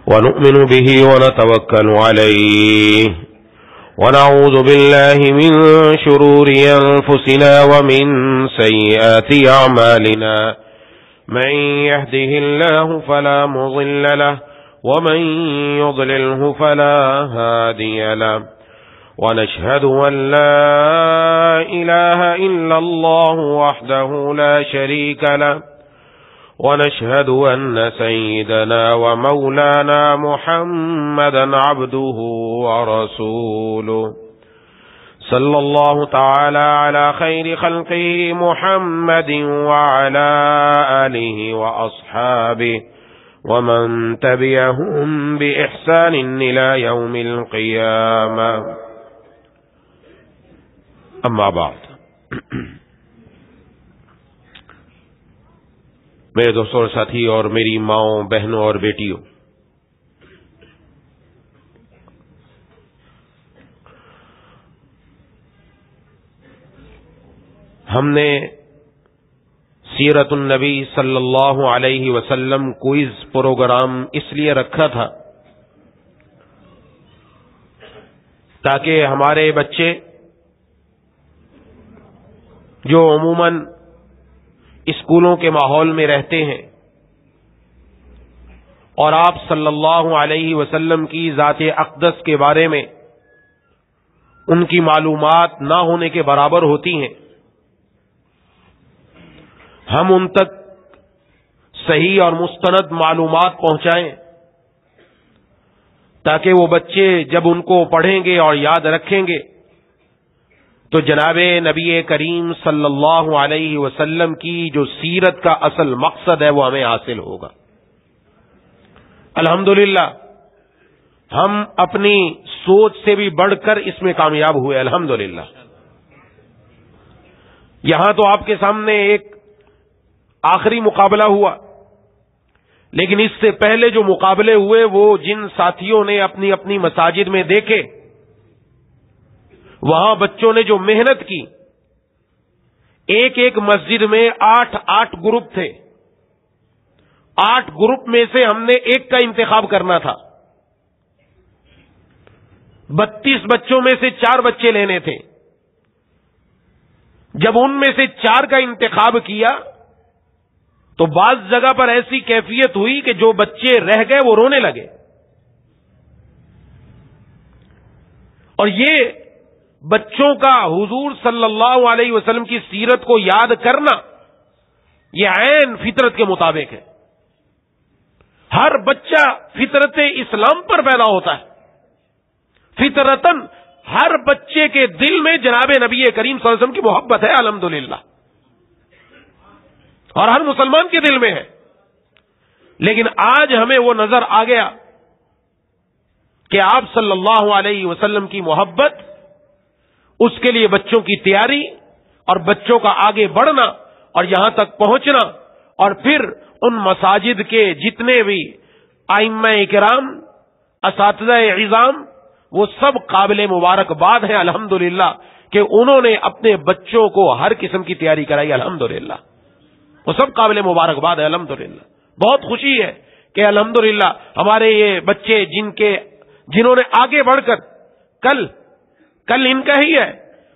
ونؤمن به ونتوكل عليه ونعوذ بالله من شرور أنفسنا ومن سيئات أعمالنا من يهده الله فلا مضل له ومن يضلله فلا هادي له ونشهد أن لا إله إلا الله وحده لا شريك له ونشهد أن سيدنا ومولانا محمدا عبده ورسوله صلى الله تعالى على خير خلقه محمد وعلى آله وأصحابه ومن تبعهم بإحسان إلى يوم القيامة أما بعد میرے دوستوں اور ساتھی اور میری ماؤں بہنوں اور بیٹیوں، ہم نے سیرت النبی صلی اللہ علیہ وسلم کوئز پروگرام اس لیے رکھا تھا تاکہ ہمارے بچے جو عموماً اسکولوں کے ماحول میں رہتے ہیں اور آپ صلی اللہ علیہ وسلم کی ذات اقدس کے بارے میں ان کی معلومات نہ ہونے کے برابر ہوتی ہیں، ہم ان تک صحیح اور مستند معلومات پہنچائیں تاکہ وہ بچے جب ان کو پڑھیں گے اور یاد رکھیں گے تو جناب نبی کریم صلی اللہ علیہ وسلم کی جو سیرت کا اصل مقصد ہے وہ ہمیں حاصل ہوگا۔ الحمدللہ ہم اپنی سوچ سے بھی بڑھ کر اس میں کامیاب ہوئے، الحمدللہ۔ یہاں تو آپ کے سامنے ایک آخری مقابلہ ہوا، لیکن اس سے پہلے جو مقابلے ہوئے وہ جن ساتھیوں نے اپنی اپنی مساجد میں دیکھے، وہاں بچوں نے جو محنت کی، ایک ایک مسجد میں 8 گروپ تھے، 8 گروپ میں سے ہم نے ایک کا انتخاب کرنا تھا، 32 بچوں میں سے 4 بچے لینے تھے۔ جب ان میں سے 4 کا انتخاب کیا تو بعض جگہ پر ایسی کیفیت ہوئی کہ جو بچے رہ گئے وہ رونے لگے، اور یہ بچوں کا حضور صلی اللہ علیہ وسلم کی سیرت کو یاد کرنا یہ عین فطرت کے مطابق ہے۔ ہر بچہ فطرت اسلام پر پیدا ہوتا ہے، فطرتاً ہر بچے کے دل میں جناب نبی کریم صلی اللہ علیہ وسلم کی محبت ہے، الحمدللہ، اور ہر مسلمان کے دل میں ہے۔ لیکن آج ہمیں وہ نظر آ گیا کہ آپ صلی اللہ علیہ وسلم کی محبت، اس کے لیے بچوں کی تیاری اور بچوں کا آگے بڑھنا اور یہاں تک پہنچنا، اور پھر ان مساجد کے جتنے بھی ائمہ کرام، اساتذہ عظام، وہ سب قابل مبارکباد ہیں الحمدللہ کہ انہوں نے اپنے بچوں کو ہر قسم کی تیاری کرائی، الحمدللہ، وہ سب قابل مبارکباد ہے الحمدللہ۔ بہت خوشی ہے کہ الحمدللہ ہمارے یہ بچے جنہوں نے آگے بڑھ کر کل ان کا ہی ہے،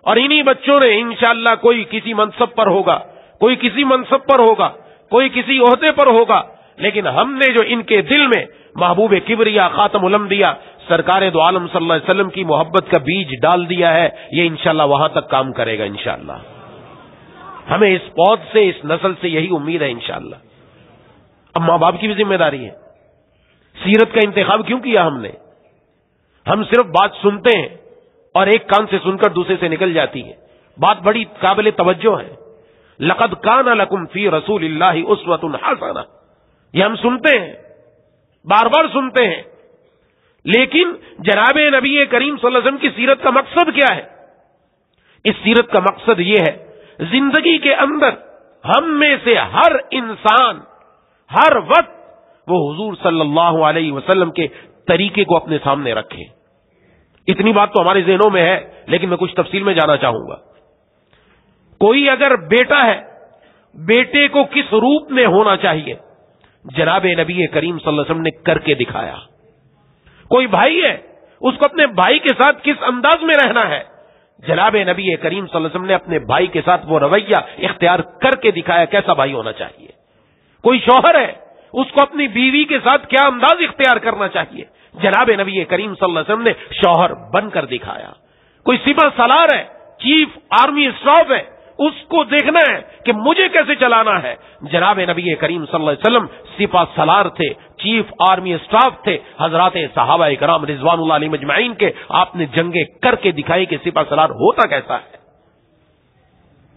اور انہی بچوں نے انشاءاللہ کوئی کسی منصب پر ہوگا، کوئی کسی منصب پر ہوگا، کوئی کسی عہدے پر ہوگا، لیکن ہم نے جو ان کے دل میں محبوب کبریا خاتم الانبیاء سرکار دو عالم صلی اللہ علیہ وسلم کی محبت کا بیج ڈال دیا ہے، یہ انشاءاللہ وہاں تک کام کرے گا انشاءاللہ۔ ہمیں اس پود سے، اس نسل سے یہی امید ہے انشاءاللہ۔ اب ماں باپ کی بھی ذمہ داری ہے۔ سیرت کا انتخاب کیوں کیا ہم نے؟ ہم صرف بات سنتے ہیں اور ایک کان سے سن کر دوسرے سے نکل جاتی ہے، بات بڑی قابل توجہ ہے۔ لقد کان لکم فی رسول اللہ اسوۃ حسنہ، یہ ہم سنتے ہیں، بار بار سنتے ہیں، لیکن جناب نبی کریم صلی اللہ علیہ وسلم کی سیرت کا مقصد کیا ہے؟ اس سیرت کا مقصد یہ ہے زندگی کے اندر ہم میں سے ہر انسان ہر وقت وہ حضور صلی اللہ علیہ وسلم کے طریقے کو اپنے سامنے رکھے۔ اتنی بات تو ہمارے ذہنوں میں ہے، لیکن میں کچھ تفصیل میں جانا چاہوں گا۔ کوئی اگر بیٹا ہے، بیٹے کو کس روپ میں ہونا چاہیے؟ جناب نبی کریم صلی اللہ علیہ وسلم نے کر کے دکھایا۔ کوئی بھائی ہے، اس کو اپنے بھائی کے ساتھ کس انداز میں رہنا ہے؟ جناب نبی کریم صلی اللہ علیہ وسلم نے اپنے بھائی کے ساتھ وہ رویہ اختیار کر کے دکھایا کیسا بھائی ہونا چاہیے. کوئی شوہر ہے، اس کو اپنی بیوی کے ساتھ کیا انداز اختیار کرنا چاہیے؟ جناب نبی کریم صلی اللہ علیہ وسلم نے شوہر بن کر دکھایا. کوئی سپہ سالار ہے، چیف آرمی اسٹاف ہے، اس کو دیکھنا ہے کہ مجھے کیسے چلانا ہے. جناب نبی کریم صلی اللہ علیہ وسلم سپہ سالار تھے، چیف آرمی اسٹاف تھے. حضرات صحابہ کرام رضوان اللہ علیہم اجمعین کے آپ نے جنگیں کر کے دکھائی کہ سپہ سالار ہوتا کیسا ہے.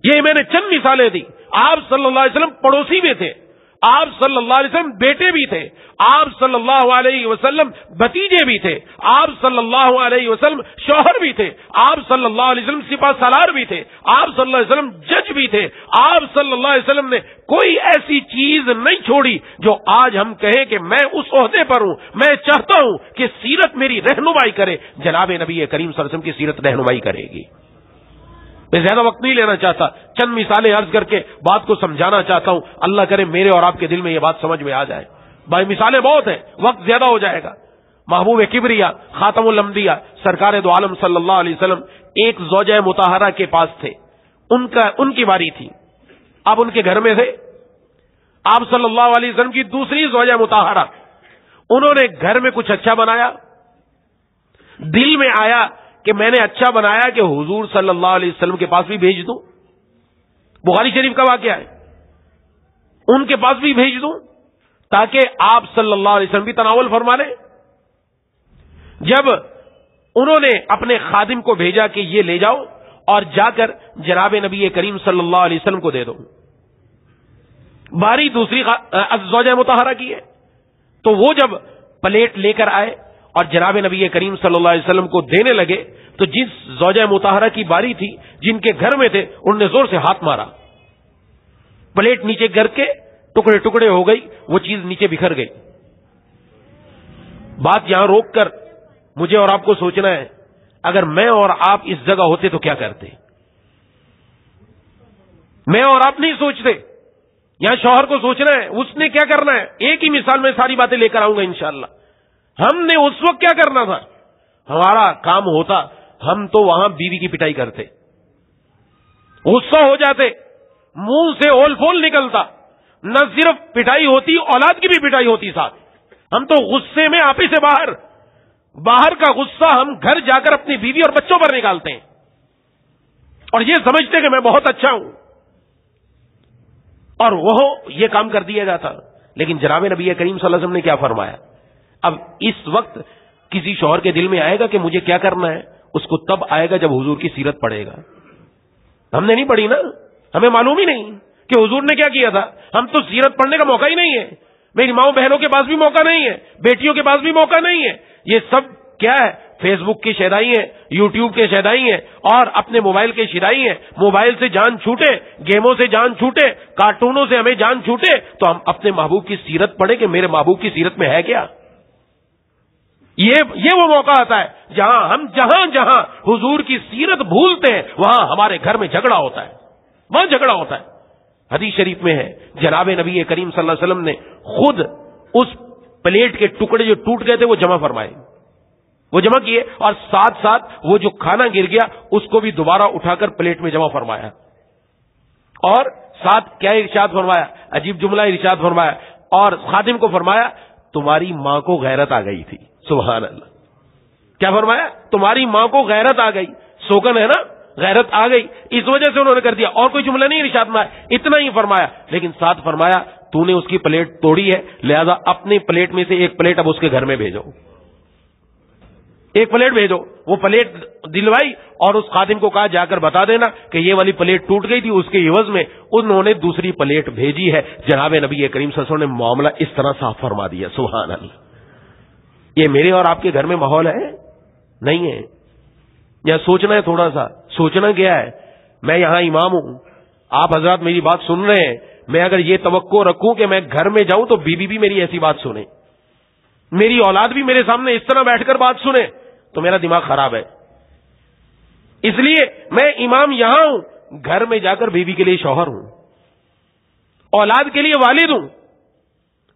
یہ میں نے چند مثالیں دی. آپ صلی اللہ علیہ وسلم پڑوسی بھی تھے، آپ صلی اللہ علیہ وسلم بیٹے بھی تھے، آپ صلی اللہ علیہ وسلم بھتیجے بھی تھے، آپ صلی اللہ علیہ وسلم شوہر بھی تھے، آپ صلی اللہ علیہ وسلم سپہ سالار بھی تھے، آپ صلی اللہ علیہ وسلم جج بھی تھے. آپ صلی اللہ علیہ وسلم نے کوئی ایسی چیز نہیں چھوڑی جو آج ہم کہیں کہ میں اس عہدے پر ہوں، میں چاہتا ہوں کہ سیرت میری رہنمائی کرے. جناب نبی کریم صلی اللہ علیہ وسلم کی سیرت رہنمائی کرے گی. میں زیادہ وقت نہیں لینا چاہتا، چند مثالیں عرض کر کے بات کو سمجھانا چاہتا ہوں. اللہ کرے میرے اور آپ کے دل میں یہ بات سمجھ میں آ جائے. بھائی مثالیں بہت ہیں، وقت زیادہ ہو جائے گا. محبوب کبریا خاتم الانبیاء سرکار دو عالم صلی اللہ علیہ وسلم ایک زوجہ مطہرہ کے پاس تھے. ان کی باری تھی. اب ان کے گھر میں تھے آپ صلی اللہ علیہ وسلم کی دوسری زوجہ مطہرہ. انہوں نے گھر میں کچھ اچھا بنایا، دل میں آیا کہ میں نے اچھا بنایا کہ حضور صلی اللہ علیہ وسلم کے پاس بھی بھیج دوں. بخاری شریف کا واقعہ ہے، ان کے پاس بھی بھیج دوں تاکہ آپ صلی اللہ علیہ وسلم بھی تناول فرما لیں. جب انہوں نے اپنے خادم کو بھیجا کہ یہ لے جاؤ اور جا کر جناب نبی کریم صلی اللہ علیہ وسلم کو دے دو. باری دوسری زوجہ مطہرہ کی ہے. تو وہ جب پلیٹ لے کر آئے اور جناب نبی کریم صلی اللہ علیہ وسلم کو دینے لگے تو جس زوجہ مطہرہ کی باری تھی، جن کے گھر میں تھے، انہوں نے زور سے ہاتھ مارا. پلیٹ نیچے گر کے ٹکڑے ٹکڑے ہو گئی، وہ چیز نیچے بکھر گئی. بات یہاں روک کر مجھے اور آپ کو سوچنا ہے، اگر میں اور آپ اس جگہ ہوتے تو کیا کرتے؟ میں اور آپ نہیں سوچتے، یہاں شوہر کو سوچنا ہے اس نے کیا کرنا ہے. ایک ہی مثال میں ساری باتیں لے کر آؤں گا انشاءاللہ. ہم نے اس وقت کیا کرنا تھا؟ ہمارا کام ہوتا ہم تو وہاں بیوی کی پٹائی کرتے، غصہ ہو جاتے، منہ سے اول پھول نکلتا، نہ صرف پٹائی ہوتی اولاد کی بھی پٹائی ہوتی ساتھ. ہم تو غصے میں آپے سے باہر کا غصہ ہم گھر جا کر اپنی بیوی اور بچوں پر نکالتے ہیں اور یہ سمجھتے کہ میں بہت اچھا ہوں، اور وہ یہ کام کر دیا جاتا. لیکن جناب نبی کریم صلی اللہ علیہ وسلم نے کیا فرمایا؟ اب اس وقت کسی شوہر کے دل میں آئے گا کہ مجھے کیا کرنا ہے، اس کو تب آئے گا جب حضور کی سیرت پڑھے گا. ہم نے نہیں پڑھی نا، ہمیں معلوم ہی نہیں کہ حضور نے کیا کیا تھا. ہم تو سیرت پڑھنے کا موقع ہی نہیں ہے. میری ماؤں بہنوں کے پاس بھی موقع نہیں ہے، بیٹیوں کے پاس بھی موقع نہیں ہے. یہ سب کیا ہے؟ فیس بک کی شیدائی ہیں، یوٹیوب کے شیدائی ہیں اور اپنے موبائل کے شیدائی ہیں. موبائل سے جان چھوٹے، گیموں سے جان چھوٹے، کارٹونوں سے ہمیں جان چھوٹے تو ہم اپنے محبوب کی سیرت پڑھیں کہ میرے محبوب کی سیرت میں ہے کیا. یہ وہ موقع آتا ہے جہاں جہاں حضور کی سیرت بھولتے ہیں وہاں ہمارے گھر میں جھگڑا ہوتا ہے، وہاں جھگڑا ہوتا ہے. حدیث شریف میں ہے جناب نبی کریم صلی اللہ علیہ وسلم نے خود اس پلیٹ کے ٹکڑے جو ٹوٹ گئے تھے وہ جمع فرمائے، وہ جمع کیے اور ساتھ ساتھ وہ جو کھانا گر گیا اس کو بھی دوبارہ اٹھا کر پلیٹ میں جمع فرمایا. اور ساتھ کیا ارشاد فرمایا؟ عجیب جملہ ارشاد فرمایا اور خادم کو فرمایا تمہاری ماں کو غیرت آ گئی تھی. سبحان اللہ. کیا فرمایا؟ تمہاری ماں کو غیرت آ گئی. سوگن ہے نا، غیرت آ گئی، اس وجہ سے انہوں نے کر دیا. اور کوئی جملہ نہیں ارشاد میں، اتنا ہی فرمایا. لیکن ساتھ فرمایا تو نے اس کی پلیٹ توڑی ہے، لہذا اپنی پلیٹ میں سے ایک پلیٹ اب اس کے گھر میں بھیجو، ایک پلیٹ بھیجو. وہ پلیٹ دلوائی اور اس خادم کو کہا جا کر بتا دینا کہ یہ والی پلیٹ ٹوٹ گئی تھی، اس کے عوض میں انہوں نے دوسری پلیٹ بھیجی ہے. جناب نبی کریم صلی اللہ علیہ وسلم نے معاملہ اس طرح صاف فرما دیا. سبحان اللہ. یہ میرے اور آپ کے گھر میں ماحول ہے نہیں ہے؟ یا سوچنا ہے، تھوڑا سا سوچنا کیا ہے. میں یہاں امام ہوں، آپ حضرات میری بات سن رہے ہیں. میں اگر یہ توقع رکھوں کہ میں گھر میں جاؤں تو بیوی بھی میری ایسی بات سنے، میری اولاد بھی میرے سامنے اس طرح بیٹھ کر بات سنے تو میرا دماغ خراب ہے. اس لیے میں امام یہاں ہوں، گھر میں جا کر بیوی کے لیے شوہر ہوں، اولاد کے لیے والد ہوں.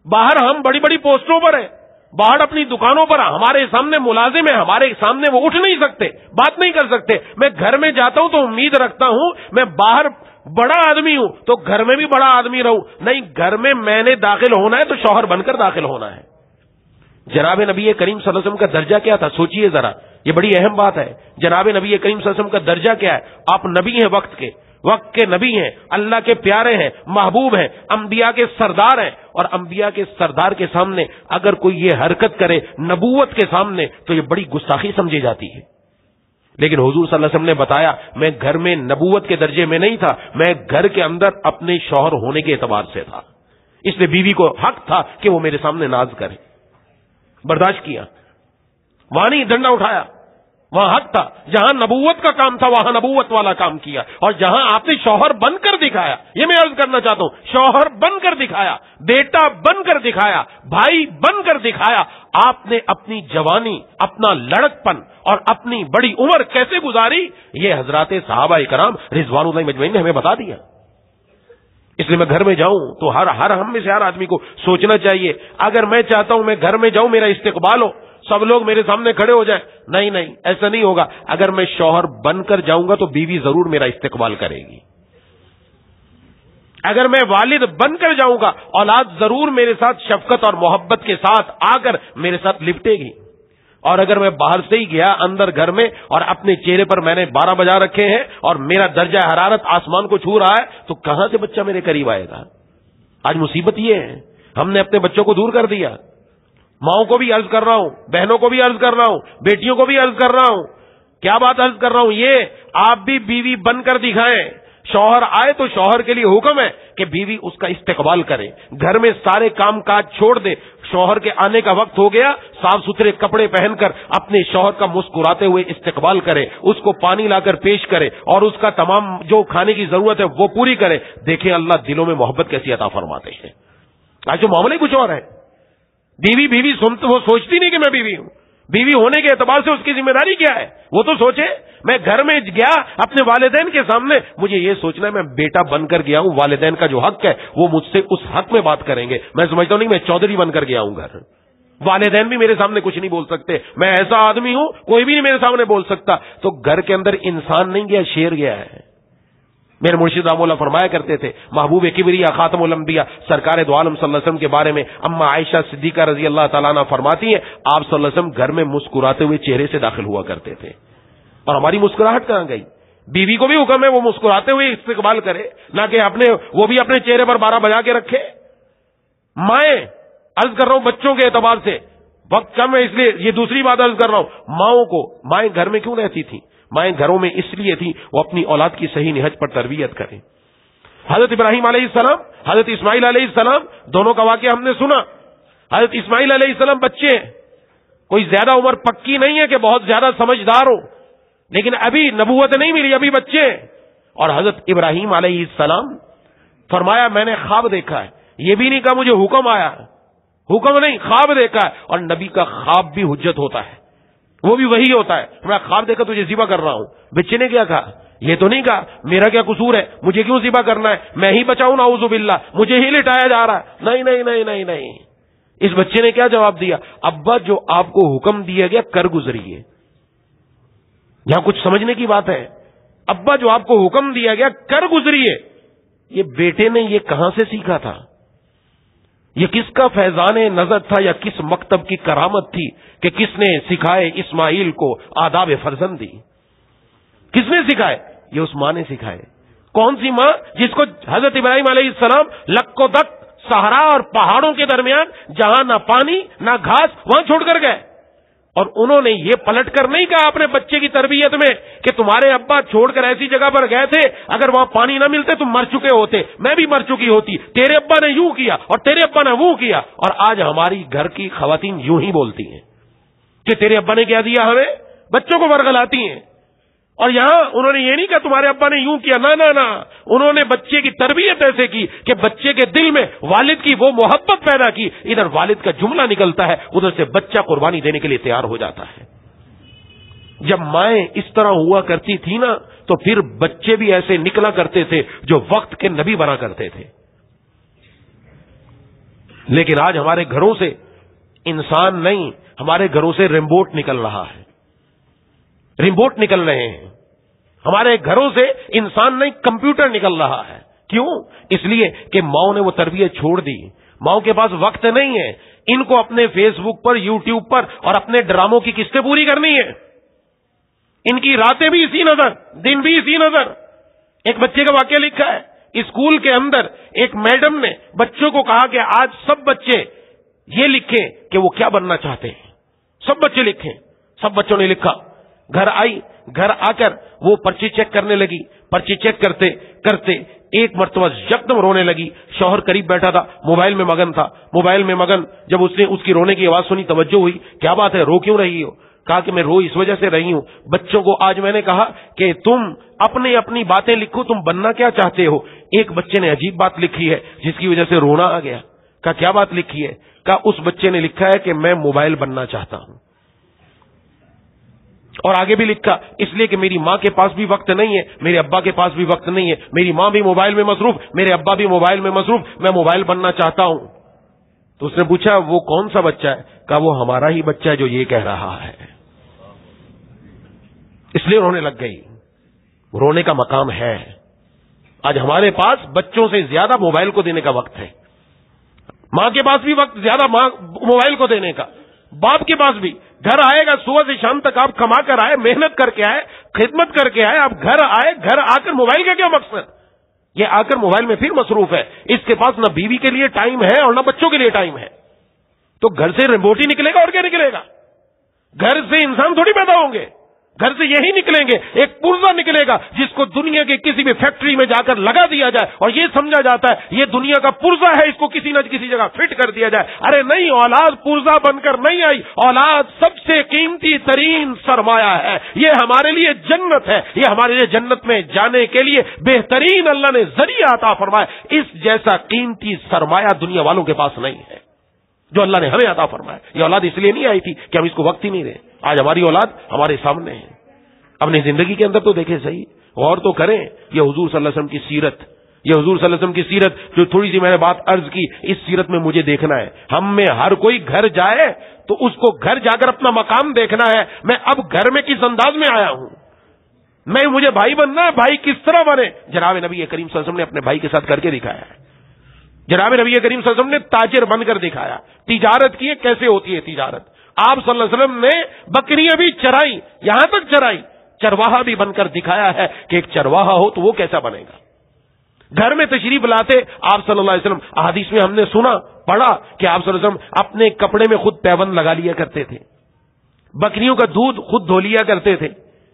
باہر ہم بڑی بڑی پوسٹوں پر ہیں، باہر اپنی دکانوں پر ہمارے سامنے ملازم ہیں، ہمارے سامنے وہ اٹھ نہیں سکتے، بات نہیں کر سکتے. میں گھر میں جاتا ہوں تو امید رکھتا ہوں میں باہر بڑا آدمی ہوں تو گھر میں بھی بڑا آدمی رہوں. نہیں، گھر میں نے داخل ہونا ہے تو شوہر بن کر داخل ہونا ہے. جناب نبی کریم صلی اللہ علیہ وسلم کا درجہ کیا تھا؟ سوچئے ذرا، یہ بڑی اہم بات ہے. جناب نبی کریم صلی اللہ علیہ وسلم کا درجہ کیا ہے؟ آپ نبی ہیں، وقت کے نبی ہیں، اللہ کے پیارے ہیں، محبوب ہیں، انبیاء کے سردار ہیں. اور انبیاء کے سردار کے سامنے اگر کوئی یہ حرکت کرے نبوت کے سامنے تو یہ بڑی گستاخی سمجھی جاتی ہے. لیکن حضور صلی اللہ علیہ وسلم نے بتایا میں گھر میں نبوت کے درجے میں نہیں تھا، میں گھر کے اندر اپنے شوہر ہونے کے اعتبار سے تھا. اس لیے بیوی کو حق تھا کہ وہ میرے سامنے ناز کرے. برداشت کیا، وہاں نہیں ڈنڈا اٹھایا، وہاں حق تھا. جہاں نبوت کا کام تھا وہاں نبوت والا کام کیا. اور جہاں آپ نے شوہر بن کر دکھایا، یہ میں عرض کرنا چاہتا ہوں، شوہر بن کر دکھایا، بیٹا بن کر دکھایا، بھائی بن کر دکھایا. آپ نے اپنی جوانی، اپنا لڑکپن اور اپنی بڑی عمر کیسے گزاری، یہ حضرات صحابہ کرام رضوان اللہ مجمعین نے ہمیں بتا دیا. اس لیے میں گھر میں جاؤں تو ہر ہم میں سے ہر آدمی کو سوچنا چاہیے، اگر میں چاہتا ہوں میں گھر میں جاؤں میرا استقبال ہو، سب لوگ میرے سامنے کھڑے ہو جائیں، نہیں، ایسا نہیں ہوگا. اگر میں شوہر بن کر جاؤں گا تو بیوی ضرور میرا استقبال کرے گی. اگر میں والد بن کر جاؤں گا اولاد ضرور میرے ساتھ شفقت اور محبت کے ساتھ آ کر میرے ساتھ لپٹے گی. اور اگر میں باہر سے ہی گیا اندر گھر میں اور اپنے چہرے پر میں نے 12 بجا رکھے ہیں اور میرا درجہ حرارت آسمان کو چھو رہا ہے تو کہاں سے بچہ میرے قریب آئے گا؟ آج مصیبت یہ ہے ہم نے اپنے بچوں کو دور کر دیا. ماؤں کو بھی عرض کر رہا ہوں، بہنوں کو بھی عرض کر رہا ہوں، بیٹیوں کو بھی عرض کر رہا ہوں. کیا بات عرض کر رہا ہوں؟ یہ آپ بھی بیوی بن کر دکھائیں. شوہر آئے تو شوہر کے لیے حکم ہے کہ بیوی اس کا استقبال کرے، گھر میں سارے کام کاج چھوڑ دے. شوہر کے آنے کا وقت ہو گیا، صاف ستھرے کپڑے پہن کر اپنے شوہر کا مسکراتے ہوئے استقبال کرے، اس کو پانی لا کر پیش کرے اور اس کا تمام جو کھانے کی ضرورت ہے وہ پوری کرے. دیکھیں اللہ دلوں میں محبت کیسی عطا فرماتے ہیں. آج جو معاملہ کچھ اور ہے. بیوی وہ سوچتی نہیں کہ میں بیوی ہوں. بیوی ہونے کے اعتبار سے اس کی ذمہ داری کیا ہے وہ تو سوچے. میں گھر میں گیا اپنے والدین کے سامنے، مجھے یہ سوچنا ہے میں بیٹا بن کر گیا ہوں، والدین کا جو حق ہے وہ مجھ سے اس حق میں بات کریں گے. میں سمجھتا ہوں نہیں میں چودھری بن کر گیا ہوں گھر، والدین بھی میرے سامنے کچھ نہیں بول سکتے، میں ایسا آدمی ہوں کوئی بھی نہیں میرے سامنے بول سکتا. تو گھر کے اندر انسان نہیں گیا، شیر گیا ہے. میرے مرشد رحمہ اللہ فرمایا کرتے تھے، محبوب کبریا خاتم الانبیاء سرکار دو عالم صلی اللہ علیہ وسلم کے بارے میں اما عائشہ صدیقہ رضی اللہ تعالیٰ عنہ فرماتی ہیں آپ صلی اللہ علیہ وسلم گھر میں مسکراتے ہوئے چہرے سے داخل ہوا کرتے تھے. اور ہماری مسکراہٹ کہاں گئی؟ بیوی کو بھی حکم ہے وہ مسکراتے ہوئے استقبال کرے، نہ کہ وہ بھی اپنے چہرے پر 12 بجا کے رکھے. مائیں عرض کر رہا ہوں بچوں کے اعتبار سے وقت کم ہے اس لیے یہ دوسری بات عرض کر رہا ہوں. مائیں گھر میں کیوں رہتی تھیں؟ مائیں گھروں میں اس لیے تھی وہ اپنی اولاد کی صحیح نہج پر تربیت کریں. حضرت ابراہیم علیہ السلام، حضرت اسماعیل علیہ السلام دونوں کا واقعہ ہم نے سنا. حضرت اسماعیل علیہ السلام بچے ہیں، کوئی زیادہ عمر پکی نہیں ہے کہ بہت زیادہ سمجھدار ہو، لیکن ابھی نبوت نہیں ملی، ابھی بچے ہیں. اور حضرت ابراہیم علیہ السلام فرمایا میں نے خواب دیکھا ہے. یہ بھی نہیں کہا مجھے حکم آیا، حکم نہیں، خواب دیکھا ہے. اور نبی کا خواب بھی حجت ہوتا ہے، وہ بھی وہی ہوتا ہے. میں خواب دیکھا تجھے ذبح کر رہا ہوں. بچے نے کیا کہا؟ یہ تو نہیں کہا میرا کیا قصور ہے، مجھے کیوں ذبح کرنا ہے، میں ہی بچاؤں نعوذ باللہ، مجھے ہی لٹایا جا رہا ہے. نہیں نہیں نہیں نہیں نہیں. اس بچے نے کیا جواب دیا؟ ابا جو آپ کو حکم دیا گیا کر گزریے. یہاں کچھ سمجھنے کی بات ہے. ابا جو آپ کو حکم دیا گیا کر گزریے. یہ بیٹے نے یہ کہاں سے سیکھا تھا؟ یہ کس کا فیضان نظر تھا یا کس مکتب کی کرامت تھی کہ کس نے سکھائے اسماعیل کو آداب فرزندی؟ کس نے سکھائے؟ یہ اس ماں نے سکھائے. کون سی ماں؟ جس کو حضرت ابراہیم علیہ السلام لک و دک صحرا اور پہاڑوں کے درمیان جہاں نہ پانی نہ گھاس وہاں چھوڑ کر گئے. اور انہوں نے یہ پلٹ کر نہیں کہا اپنے بچے کی تربیت میں کہ تمہارے ابا چھوڑ کر ایسی جگہ پر گئے تھے اگر وہاں پانی نہ ملتے تم مر چکے ہوتے، میں بھی مر چکی ہوتی، تیرے ابا نے یوں کیا اور تیرے ابا نے وہ کیا. اور آج ہماری گھر کی خواتین یوں ہی بولتی ہیں کہ تیرے ابا نے کیا دیا ہمیں، بچوں کو ورغلاتی ہیں. اور یہاں انہوں نے یہ نہیں کہا تمہارے ابا نے یوں کیا، نہ انہوں نے بچے کی تربیت ایسے کی کہ بچے کے دل میں والد کی وہ محبت پیدا کی. ادھر والد کا جملہ نکلتا ہے، ادھر سے بچہ قربانی دینے کے لیے تیار ہو جاتا ہے. جب مائیں اس طرح ہوا کرتی تھی نا تو پھر بچے بھی ایسے نکلا کرتے تھے جو وقت کے نبی بنا کرتے تھے. لیکن آج ہمارے گھروں سے انسان نہیں، ہمارے گھروں سے ریموٹ نکل رہا ہے، ریموٹ نکل رہے ہیں ہمارے گھروں سے، انسان نہیں کمپیوٹر نکل رہا ہے۔ کیوں؟ اس لیے کہ ماؤں نے وہ تربیت چھوڑ دی، ماؤں کے پاس وقت نہیں ہے، ان کو اپنے فیس بک پر، یوٹیوب پر اور اپنے ڈراموں کی قسطیں پوری کرنی ہے، ان کی راتیں بھی اسی نظر، دن بھی اسی نظر۔ ایک بچے کا واقعہ لکھا ہے، اسکول کے اندر ایک میڈم نے بچوں کو کہا کہ آج سب بچے یہ لکھیں کہ وہ کیا بننا چاہتے ہیں، سب بچے لکھیں، سب بچوں نے لکھا۔ گھر آئی، گھر آ کر وہ پرچی چیک کرنے لگی، پرچی چیک کرتے کرتے ایک مرتبہ یکدم رونے لگی، شوہر قریب بیٹھا تھا، موبائل میں مگن تھا، موبائل میں مگن، جب اس نے اس کی رونے کی آواز سنی توجہ ہوئی، کیا بات ہے، رو کیوں رہی ہو؟ کہا کہ میں رو اس وجہ سے رہی ہوں، بچوں کو آج میں نے کہا کہ تم اپنی اپنی باتیں لکھو، تم بننا کیا چاہتے ہو۔ ایک بچے نے عجیب بات لکھی ہے جس کی وجہ سے رونا آ گیا۔ کہا کیا بات لکھی ہے؟ کہا اس بچے نے لکھا ہے کہ میں موبائل بننا چاہتا ہوں، اور آگے بھی لکھا اس لیے کہ میری ماں کے پاس بھی وقت نہیں ہے، میرے ابا کے پاس بھی وقت نہیں ہے، میری ماں بھی موبائل میں مصروف، میرے ابا بھی موبائل میں مصروف، میں موبائل بننا چاہتا ہوں۔ تو اس نے پوچھا وہ کون سا بچہ ہے؟ کہا وہ ہمارا ہی بچہ ہے جو یہ کہہ رہا ہے۔ اس لیے رونے لگ گئی، رونے کا مقام ہے۔ آج ہمارے پاس بچوں سے زیادہ موبائل کو دینے کا وقت ہے، ماں کے پاس بھی وقت زیادہ موبائل کو دینے کا، باپ کے پاس بھی۔ گھر آئے گا صبح سے شام تک، آپ کما کر آئے، محنت کر کے آئے، خدمت کر کے آئے، آپ گھر آئے، گھر آ کر موبائل کا کیا مقصد؟ یہ آ کر موبائل میں پھر مصروف ہے، اس کے پاس نہ بیوی کے لیے ٹائم ہے اور نہ بچوں کے لیے ٹائم ہے۔ تو گھر سے ریموٹ ہی نکلے گا اور کیا نکلے گا؟ گھر سے انسان تھوڑی پیدا ہوں گے، گھر سے یہی نکلیں گے، ایک پرزہ نکلے گا جس کو دنیا کے کسی بھی فیکٹری میں جا کر لگا دیا جائے اور یہ سمجھا جاتا ہے یہ دنیا کا پرزہ ہے، اس کو کسی نہ کسی جگہ فٹ کر دیا جائے۔ ارے نہیں، اولاد پرزہ بن کر نہیں آئی، اولاد سب سے قیمتی ترین سرمایہ ہے، یہ ہمارے لیے جنت ہے، یہ ہمارے لیے جنت میں جانے کے لیے بہترین اللہ نے ذریعہ عطا فرمایا۔ اس جیسا قیمتی سرمایہ دنیا والوں کے پاس نہیں ہے جو اللہ نے ہمیں عطا فرمایا۔ یہ اولاد اس لیے نہیں آئی تھی کہ ہم اس کو وقت ہی نہیں دیں، آج ہماری اولاد ہمارے سامنے ہے۔ اپنی زندگی کے اندر تو دیکھیں صحیح، غور تو کریں، یہ حضور صلی اللہ علیہ وسلم کی سیرت، یہ حضور صلی اللہ علیہ وسلم کی سیرت جو تھوڑی سی میں نے بات عرض کی، اس سیرت میں مجھے دیکھنا ہے۔ ہم میں ہر کوئی گھر جائے تو اس کو گھر جا کر اپنا مقام دیکھنا ہے، میں اب گھر میں کس انداز میں آیا ہوں، مجھے بھائی بننا ہے، بھائی کس طرح بنے؟ جناب نبی کریم صلی اللہ علیہ وسلم نے اپنے بھائی کے ساتھ کر کے دکھایا ہے، جناب نبی کریم صلی اللہ علیہ وسلم نے تاجر بن کر دکھایا، تجارت کی کیسے ہوتی ہے تجارت۔ آپ صلی اللہ علیہ وسلم نے بکریاں بھی چرائی، یہاں تک چرائی، چرواہا بھی بن کر دکھایا ہے کہ ایک چرواہا ہو تو وہ کیسا بنے گا۔ گھر میں تشریف لاتے آپ صلی اللہ علیہ وسلم، احادیث میں ہم نے سنا پڑھا کہ آپ صلی اللہ علیہ وسلم اپنے کپڑے میں خود پیوند لگا لیا کرتے تھے، بکریوں کا دودھ خود دھو لیا کرتے تھے۔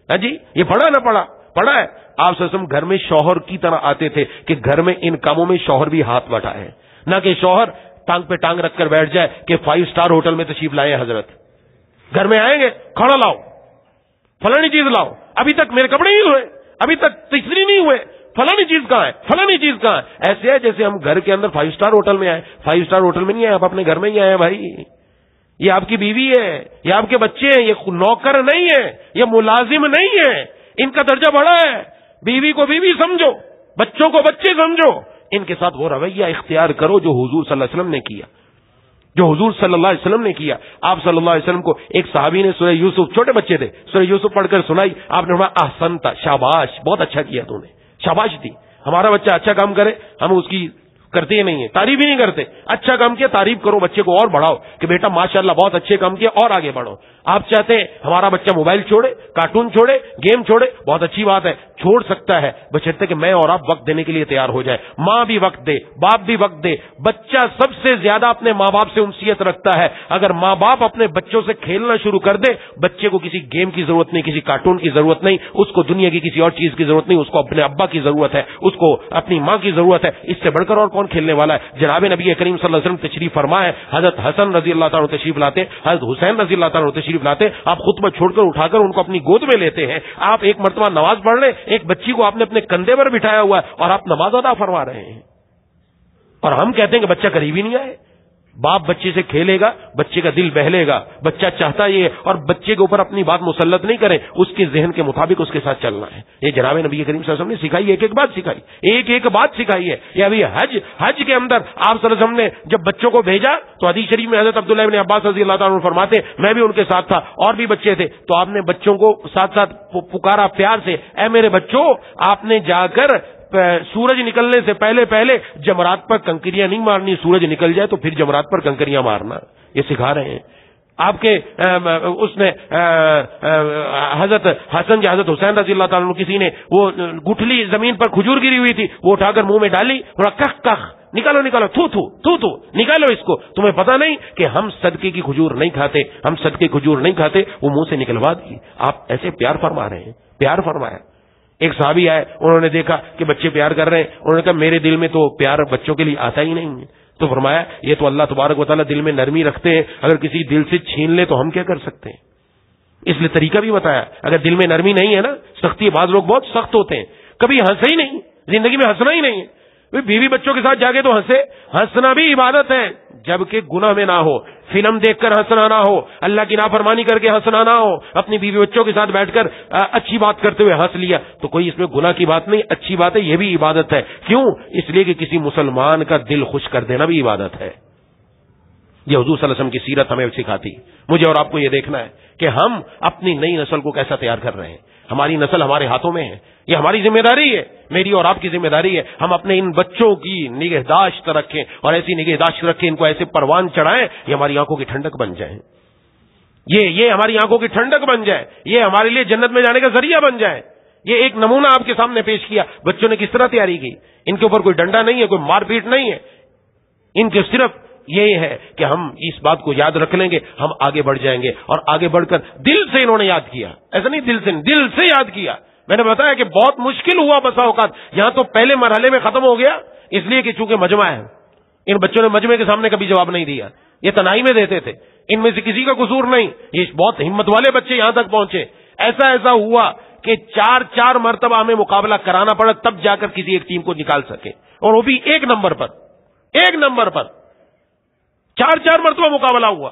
ہاں جی، یہ پڑھا نہ پڑھا؟ پڑھا ہے۔ آپ صلی اللہ علیہ وسلم گھر میں شوہر کی طرح آتے تھے کہ گھر میں ان کاموں میں شوہر بھی ہاتھ بٹائے، نہ کہ شوہر ٹانگ پہ ٹانگ رکھ کر بیٹھ جائے کہ 5 اسٹار ہوٹل میں تشریف لائے حضرت، گھر میں آئیں گے کھانا لاؤ، فلانی چیز لاؤ، ابھی تک میرے کپڑے نہیں ہوئے، ابھی تک تیسری نہیں ہوئے، فلانی چیز کہاں ہے، فلانی چیز کہاں ہے۔ ایسے ہے جیسے ہم گھر کے اندر 5 اسٹار ہوٹل میں آئے۔ 5 اسٹار ہوٹل میں نہیں آئے، آپ اپنے گھر میں ہی آئے بھائی، یہ آپ کی بیوی ہے، یہ آپ کے بچے ہیں، یہ نوکر نہیں ہے، یہ ملازم نہیں ہے، ان کا درجہ بڑا ہے۔ بیوی کو بیوی سمجھو، بچوں کو بچے سمجھو، ان کے ساتھ وہ رویہ اختیار کرو جو حضور صلی اللہ علیہ وسلم نے کیا، جو حضور صلی اللہ علیہ وسلم نے کیا۔ آپ صلی اللہ علیہ وسلم کو ایک صحابی نے سورہ یوسف، چھوٹے بچے تھے، سورہ یوسف پڑھ کر سنائی، آپ نے فرمایا احسنت، شاباش، بہت اچھا کیا تو نے، شاباش دی۔ ہمارا بچہ اچھا کام کرے ہم اس کی کرتے ہی نہیں ہے، تعریف ہی نہیں کرتے۔ اچھا کام کیا تعریف کرو، بچے کو اور بڑھاؤ کہ بیٹا ماشاءاللہ بہت اچھے کام کیا اور آگے بڑھو۔ آپ چاہتے ہیں ہمارا بچہ موبائل چھوڑے، کارٹون چھوڑے، گیم چھوڑے، بہت اچھی بات ہے، چھوڑ سکتا ہے بشرطے کہ میں اور آپ وقت دینے کے لیے تیار ہو جائے، ماں بھی وقت دے، باپ بھی وقت دے۔ بچہ سب سے زیادہ اپنے ماں باپ سے انسیت رکھتا ہے، اگر ماں باپ اپنے بچوں سے کھیلنا شروع کر دے، بچے کو کسی گیم کی ضرورت نہیں، کسی کارٹون کی ضرورت نہیں، اس کو دنیا کی کسی اور چیز کی ضرورت نہیں، اس کو اپنے ابا کی ضرورت ہے، اس کو اپنی ماں کی ضرورت ہے، اس سے بڑھ کر اور کون کھیلنے والا ہے۔ جناب نبی کریم صلی اللہ علیہ وسلم تشریف فرمائے، حضرت حسن رضی اللہ تعالیٰ تشریف لاتے، حضرت حسین رضی اللہ تعالیٰ تشریف لاتے، آپ خطبہ چھوڑ کر اٹھا کر ان کو اپنی گود میں لیتے ہیں۔ آپ ایک مرتبہ نماز پڑھ رہے، ایک بچی کو آپ نے اپنے کندھے پر بٹھایا ہوا ہے اور آپ نماز ادا فرما رہے ہیں، اور ہم کہتے ہیں کہ بچہ قریب ہی نہیں آئے، باپ بچے سے کھیلے گا، بچے کا دل بہلے گا، بچہ چاہتا یہ ہے، اور بچے کے اوپر اپنی بات مسلط نہیں کریں، اس کے ذہن کے مطابق اس کے ساتھ چلنا ہے. یہ جناب نبی کریم صلی اللہ علیہ وسلم نے سکھائی، ایک ایک بات سکھائی، ایک ایک بات سکھائی ہے. یہ ابھی حج کے اندر آپ صلی اللہ علیہ وسلم نے جب بچوں کو بھیجا تو حدیث شریف میں حضرت عبداللہ ابن عباس رضی اللہ تعالیٰ عنہ فرماتے میں بھی ان کے ساتھ تھا اور بھی بچے تھے، تو آپ نے بچوں کو ساتھ ساتھ پکارا پیار سے، اے میرے بچوں، آپ نے جا کر سورج نکلنے سے پہلے جمرات پر کنکریاں نہیں مارنی، سورج نکل جائے تو پھر جمرات پر کنکریاں مارنا. یہ سکھا رہے ہیں. آپ کے اس نے حضرت حسن یا حضرت حسین رضی اللہ تعالیٰ عنہ کسی نے وہ گٹھلی زمین پر کھجور گری ہوئی تھی، وہ اٹھا کر منہ میں ڈالی، تھوڑا کخ کخ، نکالو نکالو، تھو تھو تھو تھو، نکالو اس کو. تمہیں پتہ نہیں کہ ہم صدقے کی کھجور نہیں کھاتے، ہم صدقے کھجور نہیں کھاتے، وہ منہ سے نکلوا دی. آپ ایسے پیار فرما رہے ہیں، پیار فرمایا. ایک صحابی آئے، انہوں نے دیکھا کہ بچے پیار کر رہے ہیں، انہوں نے کہا میرے دل میں تو پیار بچوں کے لیے آتا ہی نہیں ہے. تو فرمایا یہ تو اللہ تبارک و تعالیٰ دل میں نرمی رکھتے ہیں، اگر کسی دل سے چھین لے تو ہم کیا کر سکتے ہیں. اس لیے طریقہ بھی بتایا، اگر دل میں نرمی نہیں ہے نا، سختی، بعض لوگ بہت سخت ہوتے ہیں، کبھی ہنسے ہی نہیں، زندگی میں ہنسنا ہی نہیں ہے. بیوی بچوں کے ساتھ جاگے تو ہنسے، ہنسنا بھی عبادت ہے جبکہ گناہ میں نہ ہو، فلم دیکھ کر ہنسنا نہ ہو، اللہ کی نافرمانی کر کے ہنسنا نہ ہو، اپنی بیوی بچوں کے ساتھ بیٹھ کر اچھی بات کرتے ہوئے ہنس لیا تو کوئی اس میں گناہ کی بات نہیں، اچھی بات ہے، یہ بھی عبادت ہے. کیوں؟ اس لیے کہ کسی مسلمان کا دل خوش کر دینا بھی عبادت ہے. یہ حضور صلی اللہ علیہ وسلم کی سیرت ہمیں سکھاتی. مجھے اور آپ کو یہ دیکھنا ہے کہ ہم اپنی نئی نسل کو کیسا تیار کر رہے ہیں. ہماری نسل ہمارے ہاتھوں میں ہے، یہ ہماری ذمہ داری ہے، میری اور آپ کی ذمہ داری ہے. ہم اپنے ان بچوں کی نگہداشت رکھیں اور ایسی نگہداشت رکھیں، ان کو ایسے پروان چڑھائیں یہ ہماری آنکھوں کی ٹھنڈک بن جائیں، یہ ہماری آنکھوں کی ٹھنڈک بن جائے، یہ ہمارے لیے جنت میں جانے کا ذریعہ بن جائے. یہ ایک نمونہ آپ کے سامنے پیش کیا بچوں نے کس طرح تیاری کی. ان کے اوپر کوئی ڈنڈا نہیں ہے، کوئی مار پیٹ نہیں ہے، ان کے صرف یہ ہے کہ ہم اس بات کو یاد رکھ لیں گے، ہم آگے بڑھ جائیں گے. اور آگے بڑھ کر دل سے انہوں نے یاد کیا، ایسا نہیں دل سے یاد کیا. میں نے بتایا کہ بہت مشکل ہوا بسا اوقات، یہاں تو پہلے مرحلے میں ختم ہو گیا، اس لیے کہ چونکہ مجمع ہے، ان بچوں نے مجمع کے سامنے کبھی جواب نہیں دیا، یہ تنہائی میں دیتے تھے، ان میں سے کسی کا قصور نہیں، یہ بہت ہمت والے بچے یہاں تک پہنچے. ایسا ہوا کہ 4 مرتبہ ہمیں مقابلہ کرانا پڑا تب جا کر کسی ایک ٹیم کو نکال سکے، اور وہ بھی ایک نمبر پر 4 مرتبہ مقابلہ ہوا.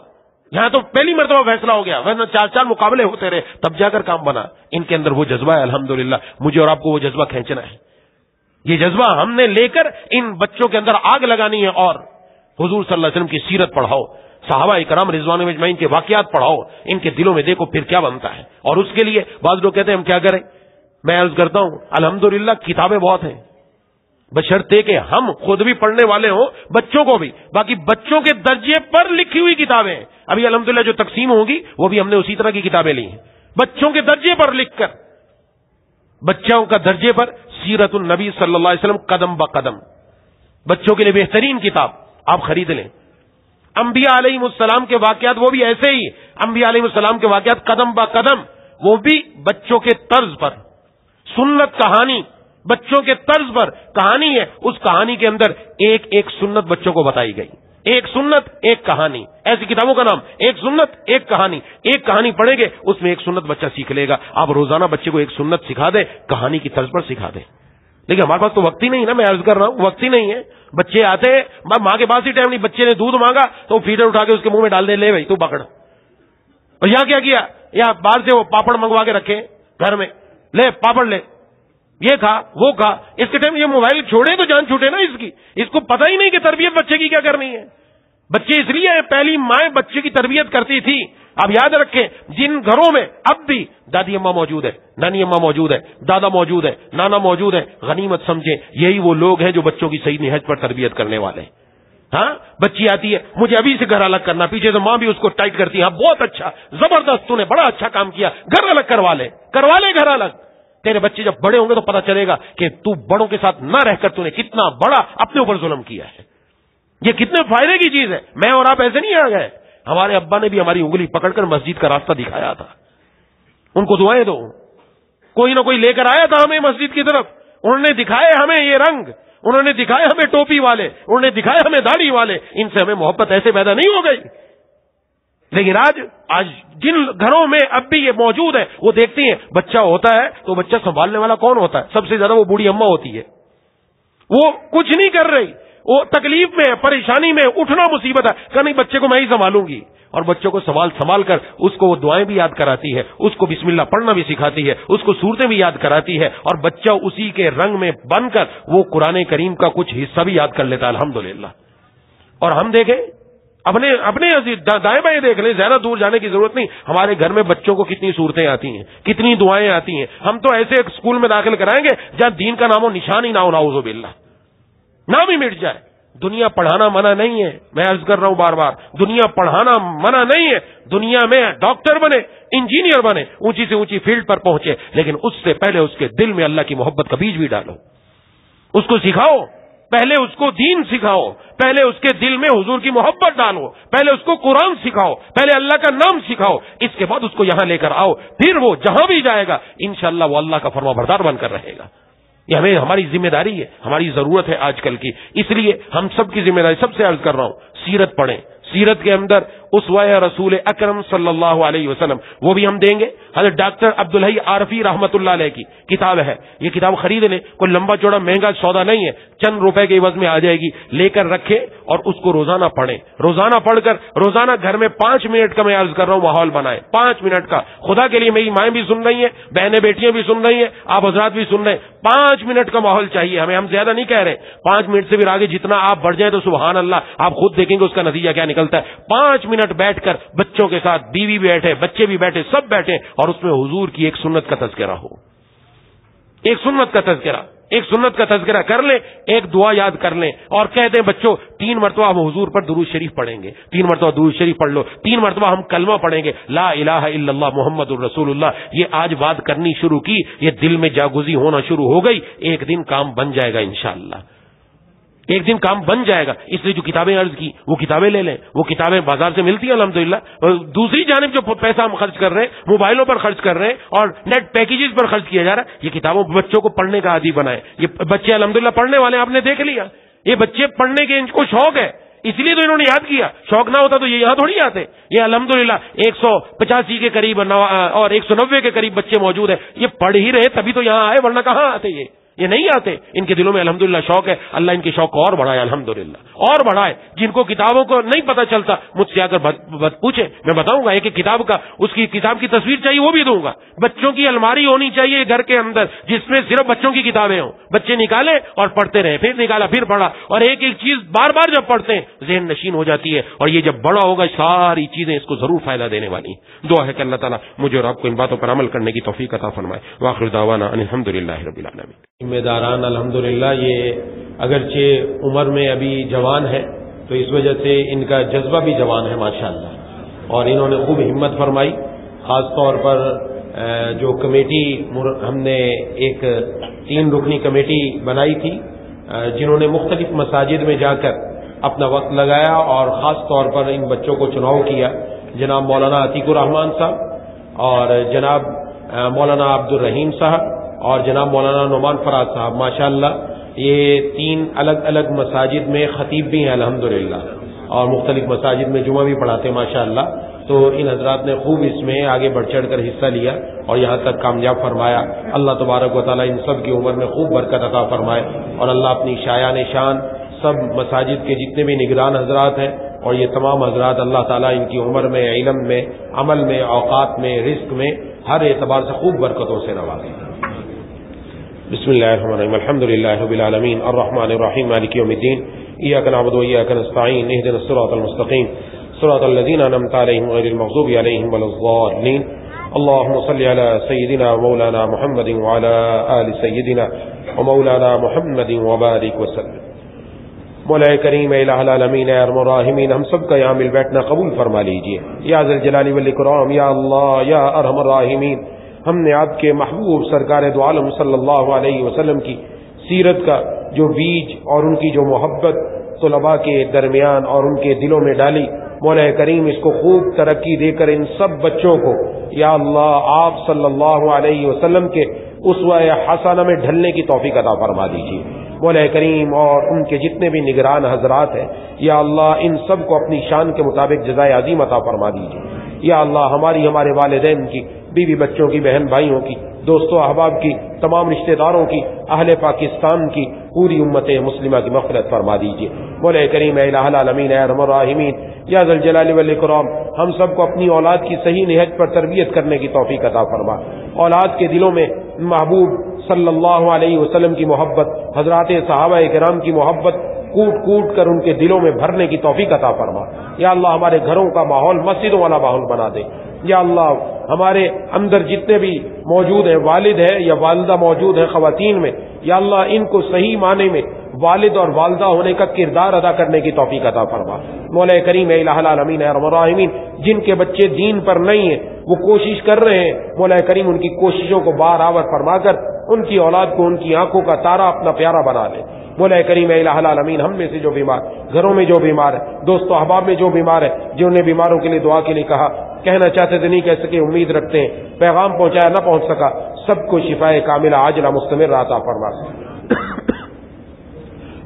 یہاں تو پہلی مرتبہ فیصلہ ہو گیا، ورنہ 4 مقابلے ہوتے رہے تب جا کر کام بنا. ان کے اندر وہ جذبہ ہے، الحمدللہ. مجھے اور آپ کو وہ جذبہ کھینچنا ہے، یہ جذبہ ہم نے لے کر ان بچوں کے اندر آگ لگانی ہے. اور حضور صلی اللہ علیہ وسلم کی سیرت پڑھاؤ، صحابہ کرام رضوان اجمعین کے واقعات پڑھاؤ، ان کے دلوں میں دیکھو پھر کیا بنتا ہے. اور اس کے لیے بعض لوگ کہتے ہیں ہم کیا کریں. میں عرض کرتا ہوں الحمدللہ کتابیں بہت ہیں، بشرطے کہ ہم خود بھی پڑھنے والے ہوں، بچوں کو بھی. باقی بچوں کے درجے پر لکھی ہوئی کتابیں ہیں، ابھی الحمدللہ جو تقسیم ہوگی وہ بھی ہم نے اسی طرح کی کتابیں لی ہیں، بچوں کے درجے پر لکھ کر، بچوں کا درجے پر سیرت النبی صلی اللہ علیہ وسلم قدم بقدم، بچوں کے لیے بہترین کتاب آپ خرید لیں. انبیاء علیہ السلام کے واقعات وہ بھی ایسے ہی، انبیاء علیہ السلام کے واقعات قدم بقدم، وہ بھی بچوں کے طرز پر. سنت کہانی بچوں کے طرز پر کہانی ہے، اس کہانی کے اندر ایک سنت بچوں کو بتائی گئی، ایک سنت ایک کہانی. ایسی کتابوں کا نام ایک سنت ایک کہانی. ایک کہانی پڑھیں گے اس میں ایک سنت بچہ سیکھ لے گا. آپ روزانہ بچے کو ایک سنت سکھا دیں، کہانی کی طرز پر سکھا دیں. لیکن ہمارے پاس تو وقت ہی نہیں نا، میں عرض کر رہا ہوں وقت ہی نہیں ہے. بچے آتے ہیں ماں کے پاس ہی ٹائم نہیں، بچے نے دودھ مانگا تو فیڈر اٹھا کے اس کے منہ میں ڈال دے، لے بھائی تو پکڑ. اور یہاں کیا کیا، یہاں باہر سے وہ پاپڑ منگوا کے رکھے گھر میں، لے پاپڑ لے، یہ کھا وہ کھا. اس کے ٹائم یہ موبائل چھوڑے تو جان چھوٹے نا اس کی. اس کو پتہ ہی نہیں کہ تربیت بچے کی کیا کرنی ہے. بچے اس لیے پہلی مائیں بچے کی تربیت کرتی تھی. آپ یاد رکھیں جن گھروں میں اب بھی دادی اماں موجود ہے، نانی اماں موجود ہے، دادا موجود ہے، نانا موجود ہے، غنیمت سمجھیں یہی وہ لوگ ہیں جو بچوں کی صحیح نہج پر تربیت کرنے والے ہیں. ہاں بچی آتی ہے مجھے ابھی سے گھر الگ کرنا، پیچھے سے ماں بھی اس کو ٹائٹ کرتی ہے، ہاں بہت اچھا زبردست، تو نے بڑا اچھا کام کیا، گھر الگ کروا لے گھر الگ. تیرے بچے جب بڑے ہوں گے تو پتہ چلے گا کہ تو بڑوں کے ساتھ نہ رہ کر تو نے کتنا بڑا اپنے اوپر ظلم کیا ہے. یہ کتنے فائدے کی چیز ہے. میں اور آپ ایسے نہیں آ گئے، ہمارے ابا نے بھی ہماری انگلی پکڑ کر مسجد کا راستہ دکھایا تھا. ان کو دعائیں دو، کوئی نہ کوئی لے کر آیا تھا ہمیں مسجد کی طرف. انہوں نے دکھائے ہمیں یہ رنگ، انہوں نے دکھائے ہمیں ٹوپی والے، انہوں نے دکھائے ہمیں داڑھی والے. ان سے ہمیں محبت ایسے پیدا نہیں ہو گئی. لیکن آج جن گھروں میں اب بھی یہ موجود ہے وہ دیکھتی ہیں بچہ ہوتا ہے تو بچہ سنبھالنے والا کون ہوتا ہے؟ سب سے زیادہ وہ بوڑھی اماں ہوتی ہے. وہ کچھ نہیں کر رہی، وہ تکلیف میں ہے, پریشانی میں, اٹھنا مصیبت ہے, کہ نہیں بچے کو میں ہی سنبھالوں گی, اور بچوں کو سنبھال کر اس کو وہ دعائیں بھی یاد کراتی ہے, اس کو بسم اللہ پڑھنا بھی سکھاتی ہے, اس کو سورتیں بھی یاد کراتی ہے, اور بچہ اسی کے رنگ میں بن کر وہ قرآن کریم کا کچھ حصہ بھی یاد کر لیتا ہے الحمدللہ. اور ہم دیکھیں اپنے دائیں بائیں دیکھ لیں, زیادہ دور جانے کی ضرورت نہیں. ہمارے گھر میں بچوں کو کتنی صورتیں آتی ہیں, کتنی دعائیں آتی ہیں. ہم تو ایسے ایک اسکول میں داخل کرائیں گے جہاں دین کا نام و نشان ہی نہ ہو, نعوذ باللہ, نام ہی مٹ جائے. دنیا پڑھانا منع نہیں ہے, میں عرض کر رہا ہوں بار بار, دنیا پڑھانا منع نہیں ہے. دنیا میں ڈاکٹر بنے, انجینئر بنے, اونچی سے اونچی فیلڈ پر پہنچے, لیکن اس سے پہلے اس کے دل میں اللہ کی محبت کا بیج بھی ڈالو, اس کو سکھاؤ, پہلے اس کو دین سکھاؤ, پہلے اس کے دل میں حضور کی محبت ڈالو, پہلے اس کو قرآن سکھاؤ, پہلے اللہ کا نام سکھاؤ, اس کے بعد اس کو یہاں لے کر آؤ. پھر وہ جہاں بھی جائے گا انشاءاللہ وہ اللہ کا فرما بردار بن کر رہے گا. یہ ہماری ذمہ داری ہے, ہماری ضرورت ہے آج کل کی. اس لیے ہم سب کی ذمہ داری, سب سے عرض کر رہا ہوں, سیرت پڑھیں. سیرت کے اندر اسوہ رسول اکرم صلی اللہ علیہ وسلم وہ بھی ہم دیں گے. حضرت ڈاکٹر عبدالحی عارفی رحمۃ اللہ علیہ کی کتاب ہے, یہ کتاب خرید لیں, کوئی لمبا چوڑا مہنگا سودا نہیں ہے, چند روپے کے عوض میں آ جائے گی. لے کر رکھے اور اس کو روزانہ پڑھیں. روزانہ پڑھ کر روزانہ گھر میں 5 منٹ کا, میں عرض کر رہا ہوں, ماحول بنائیں. 5 منٹ کا, خدا کے لیے میری مائیں بھی سن رہی ہیں, بہنیں بیٹیاں بھی سن رہی ہیں, آپ حضرات بھی سن رہے ہیں. 5 منٹ کا ماحول چاہیے ہمیں, ہم زیادہ نہیں کہہ رہے. 5 منٹ سے بھی آگے جتنا آپ بڑھ جائیں تو سبحان اللہ, آپ خود دیکھیں گے اس کا نتیجہ کیا نکلتا ہے. 5 منٹ بیٹھ کر بچوں کے ساتھ, بیوی بیٹھے, بچے بھی بیٹھے, سب بیٹھے, اور اس میں حضور کی ایک سنت کا تذکرہ ہو, ایک سنت کا تذکرہ کر لیں, ایک دعا یاد کر لیں, اور کہتے ہیں بچوں 3 مرتبہ ہم حضور پر درود شریف پڑھیں گے, 3 مرتبہ درود شریف پڑھ لو, 3 مرتبہ ہم کلمہ پڑھیں گے, لا الہ الا اللہ محمد الرسول اللہ. یہ آج بات کرنی شروع کی, یہ دل میں جاگزی ہونا شروع ہو گئی, ایک دن کام بن جائے گا انشاءاللہ, ایک دن کام بن جائے گا. اس لیے جو کتابیں عرض کی وہ کتابیں لے لیں, وہ کتابیں بازار سے ملتی ہیں الحمدللہ. دوسری جانب جو پیسہ ہم خرچ کر رہے ہیں, موبائلوں پر خرچ کر رہے ہیں اور نیٹ پیکیجز پر خرچ کیا جا رہا ہے, یہ کتابوں بچوں کو پڑھنے کا عادی بنائیں. یہ بچے الحمدللہ پڑھنے والے, آپ نے دیکھ لیا, یہ بچے پڑھنے کے ان کو شوق ہے, اس لیے تو انہوں نے یاد کیا. شوق نہ ہوتا تو یہ یہاں تھوڑی آتے. یہ الحمدللہ 185 کے قریب اور 190 کے قریب بچے موجود ہیں, یہ پڑھ ہی رہے تبھی تو یہاں آئے, ورنہ کہاں آتے یہ نہیں آتے. ان کے دلوں میں الحمدللہ شوق ہے, اللہ ان کے شوق کو اور بڑھائے, الحمدللہ اور بڑھائے. جن کو کتابوں کو نہیں پتہ چلتا مجھ سے آ کر پوچھیں, میں بتاؤں گا. ایک کتاب کا, اس کی کتاب کی تصویر چاہیے وہ بھی دوں گا. بچوں کی الماری ہونی چاہیے گھر کے اندر جس میں صرف بچوں کی کتابیں ہوں, بچے نکالے اور پڑھتے رہے, پھر نکالا پھر پڑھا, اور ایک ایک چیز بار بار جب پڑھتے ہیں ذہن نشین ہو جاتی ہے, اور یہ جب بڑا ہوگا ساری چیزیں اس کو ضرور فائدہ دینے والی. دعا ہے کہ اللہ تعالیٰ مجھے اور آپ کو ان باتوں پر عمل کرنے کی توفیق عطا فرمائے. وآخر دعوانا ان الحمدللہ رب العالمین. ذمہ داران الحمدللہ یہ اگرچہ عمر میں ابھی جوان ہے تو اس وجہ سے ان کا جذبہ بھی جوان ہے ماشاءاللہ, اور انہوں نے خوب ہمت فرمائی. خاص طور پر جو کمیٹی ہم نے ایک 3 رکنی کمیٹی بنائی تھی, جنہوں نے مختلف مساجد میں جا کر اپنا وقت لگایا اور خاص طور پر ان بچوں کو چناؤ کیا. جناب مولانا عتیق الرحمان صاحب اور جناب مولانا عبد الرحیم صاحب اور جناب مولانا نعمان فراز صاحب, ماشاءاللہ یہ 3 الگ الگ مساجد میں خطیب بھی ہیں الحمدللہ, اور مختلف مساجد میں جمعہ بھی پڑھاتے ہیں ماشاءاللہ. تو ان حضرات نے خوب اس میں آگے بڑھ چڑھ کر حصہ لیا اور یہاں تک کامیاب فرمایا. اللہ تبارک و تعالیٰ ان سب کی عمر میں خوب برکت عطا فرمائے, اور اللہ اپنی شایان شان سب مساجد کے جتنے بھی نگران حضرات ہیں اور یہ تمام حضرات, اللہ تعالیٰ ان کی عمر میں, علم میں, عمل میں, اوقات میں, رزق میں, ہر اعتبار سے خوب برکتوں سے نوازے. بسم اللہ الرحمن الرحیم. الحمد للہ رب العالمین الرحمن الرحیم مالک یوم الدین ایاک نعبد و ایاک نستعین اهدنا الصراط المستقیم صراط الذین انعمت علیہم غیر المغضوب علیہم ولا الضالین. اللهم صل على سيدنا ومولانا محمد وعلى آل سيدنا ومولانا محمد وبارك وسلم. مولا کریم الہ العالمین ارحم الراحمین, ہم سب کا یہاں مل بیٹھنا قبول فرما لیجیے. یا ذا الجلال والاکرام, یا اللہ یا ارحم الراحمین, ہم نے آپ کے محبوب سرکار دو عالم صلی اللہ علیہ وسلم کی سیرت کا جو بیج اور ان کی جو محبت طلباء کے درمیان اور ان کے دلوں میں ڈالی, مولا کریم اس کو خوب ترقی دے کر ان سب بچوں کو یا اللہ آپ صلی اللہ علیہ وسلم کے اسوہ حسنہ میں ڈھلنے کی توفیق عطا فرما دیجیے. مولا کریم اور ان کے جتنے بھی نگران حضرات ہیں یا اللہ ان سب کو اپنی شان کے مطابق جزائے عظیم عطا فرما دیجیے. یا اللہ ہمارے والدین کی بیوی بچوں کی، بہن بھائیوں کی، دوستوں احباب کی، تمام رشتہ داروں کی، اہل پاکستان کی، پوری امت مسلمہ کی مغفرت فرما دیجیے۔ مولا کریم اے الہ العالمین اے ارحم الراحمین یا ذا الجلال والاکرام، ہم سب کو اپنی اولاد کی صحیح نہج پر تربیت کرنے کی توفیق عطا فرما۔ اولاد کے دلوں میں محبوب صلی اللہ علیہ وسلم کی محبت، حضرات صحابہ کرام کی محبت کوٹ کوٹ کر ان کے دلوں میں بھرنے کی توفیق عطا فرما۔ یا اللہ ہمارے گھروں کا ماحول مسجدوں والا ماحول بنا دے۔ یا اللہ ہمارے اندر جتنے بھی موجود ہیں، والد ہے یا والدہ موجود ہیں خواتین میں، یا اللہ ان کو صحیح معنی میں والد اور والدہ ہونے کا کردار ادا کرنے کی توفیق عطا فرما۔ مولا کریم اے الہ العالمین اے ارحم الراحمین، جن کے بچے دین پر نہیں ہیں وہ کوشش کر رہے ہیں، مولا کریم ان کی کوششوں کو بارآور فرما کر ان کی اولاد کو ان کی آنکھوں کا تارا اپنا پیارا بنا لے۔ مولا کریم اے الہ العالمین، ہم میں سے جو بیمار، گھروں میں جو بیمار ہے، دوست و احباب میں جو بیمار ہے، جنہوں نے بیماروں کے لیے دعا کے لیے کہا، کہنا چاہتے تھے نہیں کہہ سکے، امید رکھتے ہیں، پیغام پہنچایا نہ پہنچ سکا، سب کو شفائے کاملہ عاجلہ مستمر عطا فرما۔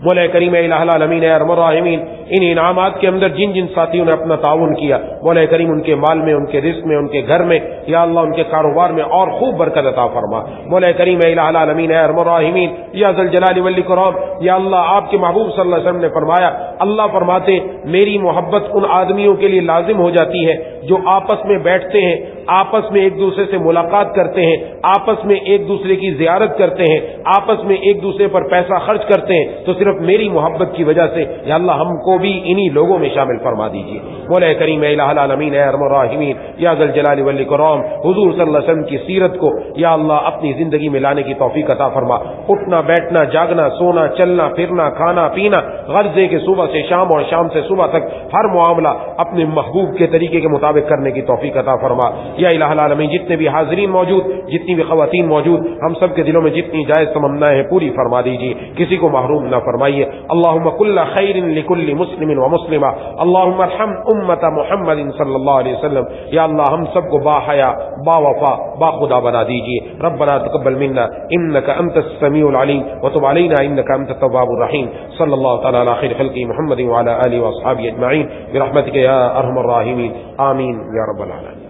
مولا کریم اے الہ العالمین اے ارحم الراحمین، ان انعامات کے اندر جن جن ساتھیوں نے اپنا تعاون کیا، مولا کریم ان کے مال میں، ان کے رزق میں، ان کے گھر میں، یا اللہ ان کے کاروبار میں اور خوب برکت عطا فرما۔ مولا کریم اے الہ العالمین اے ارحم الراحمین یا ذا الجلال والاکرام، یا اللہ آپ کے محبوب صلی اللہ علیہ وسلم نے فرمایا، اللہ فرماتے میری محبت ان آدمیوں کے لیے لازم ہو جاتی ہے جو آپس میں بیٹھتے ہیں، آپس میں ایک دوسرے سے ملاقات کرتے ہیں، آپس میں ایک دوسرے کی زیارت کرتے ہیں، آپس میں ایک دوسرے پر پیسہ خرچ کرتے ہیں، تو صرف میری محبت کی وجہ سے یا اللہ ہم کو بھی انہی لوگوں میں شامل فرما دیجیے۔ مولا کریم اے الہ العالمین اے ارحم الراحمین یا ذا الجلال والاکرام، حضور صلی اللہ علیہ وسلم کی سیرت کو یا اللہ اپنی زندگی میں لانے کی توفیق عطا فرما۔ اٹھنا بیٹھنا جاگنا سونا چلنا پھرنا کھانا پینا غرضے کے صبح سے شام اور شام سے صبح تک ہر معاملہ اپنے محبوب کے طریقے کے مطابق کرنے کی توفیق عطا فرما۔ یا الہ العالمین جتنے بھی حاضرین موجود، جتنی بھی خواتین موجود، ہم سب کے دلوں میں جتنی جائز تمنائیں ہیں پوری فرما دیجیے، کسی کو محروم نہ فرمائیے۔ اللہم کل خیر لکل مسلم و مسلمہ، اللہم ارحم امت محمد صلی اللہ علیہ وسلم، یا اللہ ہم سب کو با حیا با وفا با خدا بنا دیجیے۔ ربنا تقبل منا انک انت السمیع العلیم وتب علینا انک انت التواب الرحیم۔ صلی اللہ تعالی علی خیر خلق محمد وعلی آلہ واصحابہ اجمعین برحمتک یا ارحم الراحمین، آمین یا رب العالمین۔